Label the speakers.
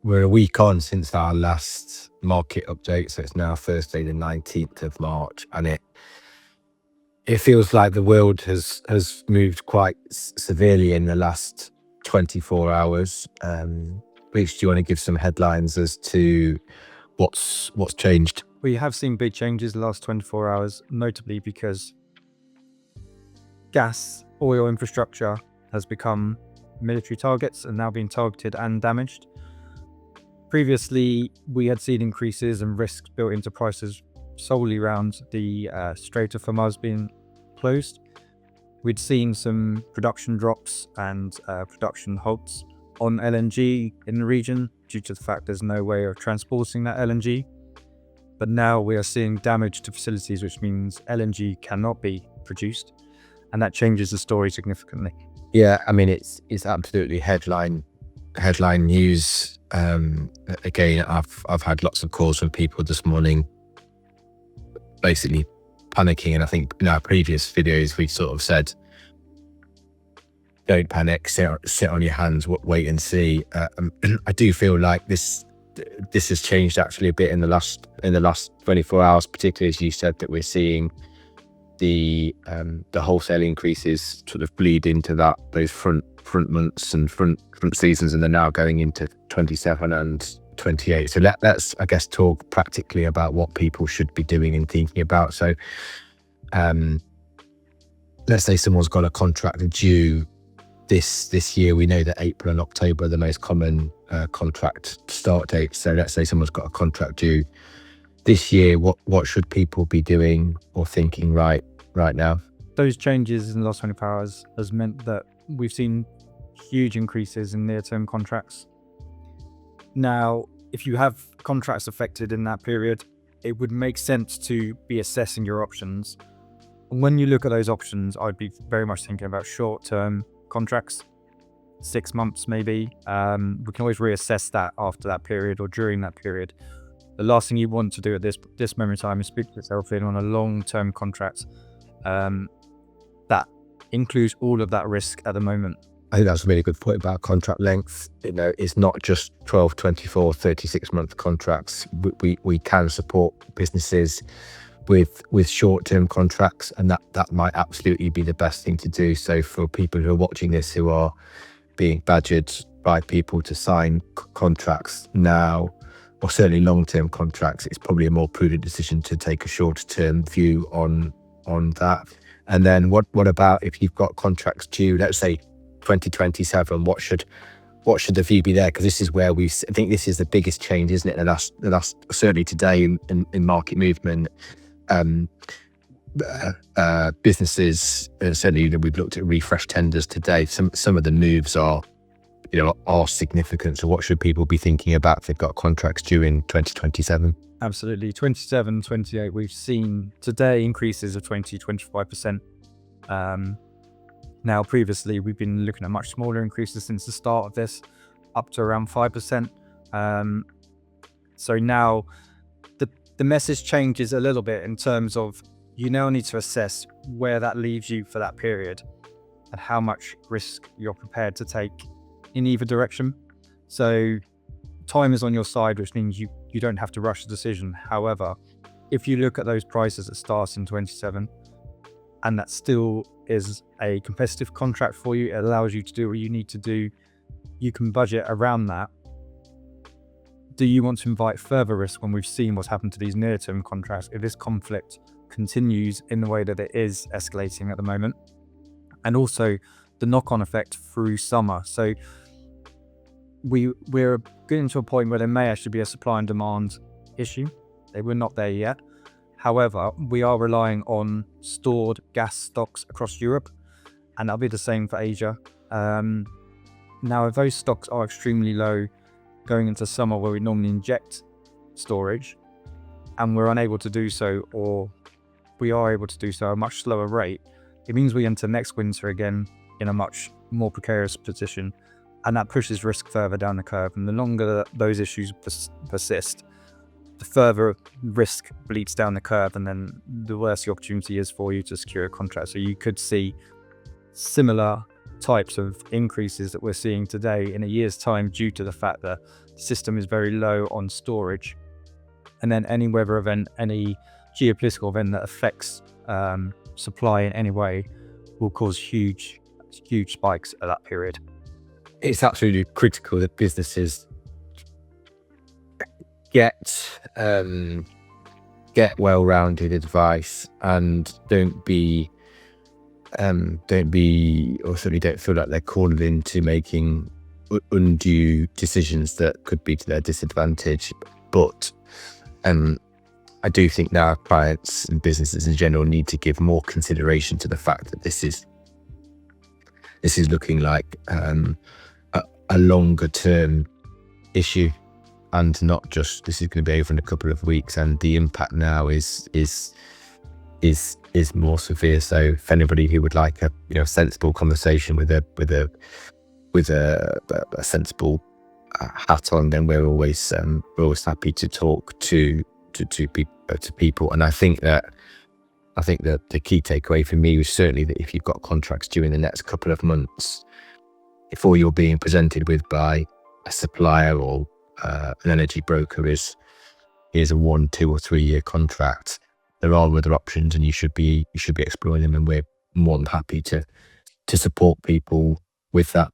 Speaker 1: We're a week on since our last market update, so it's now Thursday the 19th of March, and it feels like the world has moved quite severely in the last 24 hours. Rich, do you want to give some headlines as to what's changed?
Speaker 2: We have seen big changes the last 24 hours, notably because gas, oil infrastructure has become military targets and now being targeted and damaged. Previously, we had seen increases and risks built into prices solely around the Strait of Hormuz being closed. We'd seen some production drops and production halts on LNG in the region due to the fact there's no way of transporting that LNG. But now we are seeing damage to facilities, which means LNG cannot be produced, and that changes the story significantly.
Speaker 1: Yeah, I mean it's absolutely headline news. Again, I've had lots of calls from people this morning, basically panicking, and I think in our previous videos we sort of said, don't panic, sit on your hands, wait and see. I do feel like this has changed actually a bit in the last 24 hours, particularly as you said, that we're seeing the wholesale increases sort of bleed into those front months and front seasons, and they're now going into 27 and 28. So let's I guess talk practically about what people should be doing and thinking about. So let's say someone's got a contract due this year. We know that April and October are the most common contract start dates. So let's say someone's got a contract due this year. What should people be doing or thinking right now?
Speaker 2: Those changes in the last 24 hours has meant that we've seen huge increases in near-term contracts. Now, if you have contracts affected in that period, it would make sense to be assessing your options. And when you look at those options, I'd be very much thinking about short-term contracts, 6 months maybe. We can always reassess that after that period or during that period. The last thing you want to do at this moment in time is speak yourself in on a long-term contract that includes all of that risk at the moment.
Speaker 1: I think that's a really good point about contract length. It's not just 12, 24, 36-month contracts. We can support businesses with short-term contracts, and that might absolutely be the best thing to do. So for people who are watching this, who are being badgered by people to sign contracts now, or certainly long-term contracts, it's probably a more prudent decision to take a short-term view on that. And then what about if you've got contracts due, let's say 2027, what should the view be there? Because this is where I think this is the biggest change, isn't it? The last certainly today in market movement. Businesses, certainly, we've looked at refresh tenders today. Some of the moves are significant. So what should people be thinking about if they've got contracts due in 2027?
Speaker 2: Absolutely. 27, 28, we've seen today increases of 20-25%. Now, previously, we've been looking at much smaller increases since the start of this, up to around 5%. So now the message changes a little bit in terms of you now need to assess where that leaves you for that period and how much risk you're prepared to take in either direction. So time is on your side, which means you don't have to rush the decision. However, if you look at those prices that start in 27 and that still is a competitive contract for you, it allows you to do what you need to do, you can budget around that. Do you want to invite further risk when we've seen what's happened to these near-term contracts if this conflict continues in the way that it is escalating at the moment? And also the knock-on effect through summer. So we're getting to a point where there may actually be a supply and demand issue. We're not there yet. However, we are relying on stored gas stocks across Europe, and that'll be the same for Asia. Now, if those stocks are extremely low going into summer where we normally inject storage, and we're unable to do so, or we are able to do so at a much slower rate, it means we enter next winter again in a much more precarious position, and that pushes risk further down the curve. And the longer those issues persist, the further risk bleeds down the curve, and then the worse the opportunity is for you to secure a contract. So you could see similar types of increases that we're seeing today in a year's time due to the fact that the system is very low on storage. And then any weather event, any geopolitical event that affects supply in any way will cause huge spikes at that period.
Speaker 1: It's absolutely critical that businesses get well-rounded advice and don't be or certainly don't feel like they're called into making undue decisions that could be to their disadvantage. But I do think now clients and businesses in general need to give more consideration to the fact that this is looking like a longer term issue, and not just this is going to be over in a couple of weeks, and the impact now is more severe. So if anybody who would like a sensible conversation with a sensible hat on, then we're always happy to talk to people. And I think that the key takeaway for me was certainly that if you've got contracts due in the next couple of months, if all you're being presented with by a supplier or an energy broker is here's a 1, 2 or 3 year contract, there are other options, and you should be exploring them, and we're more than happy to support people with that.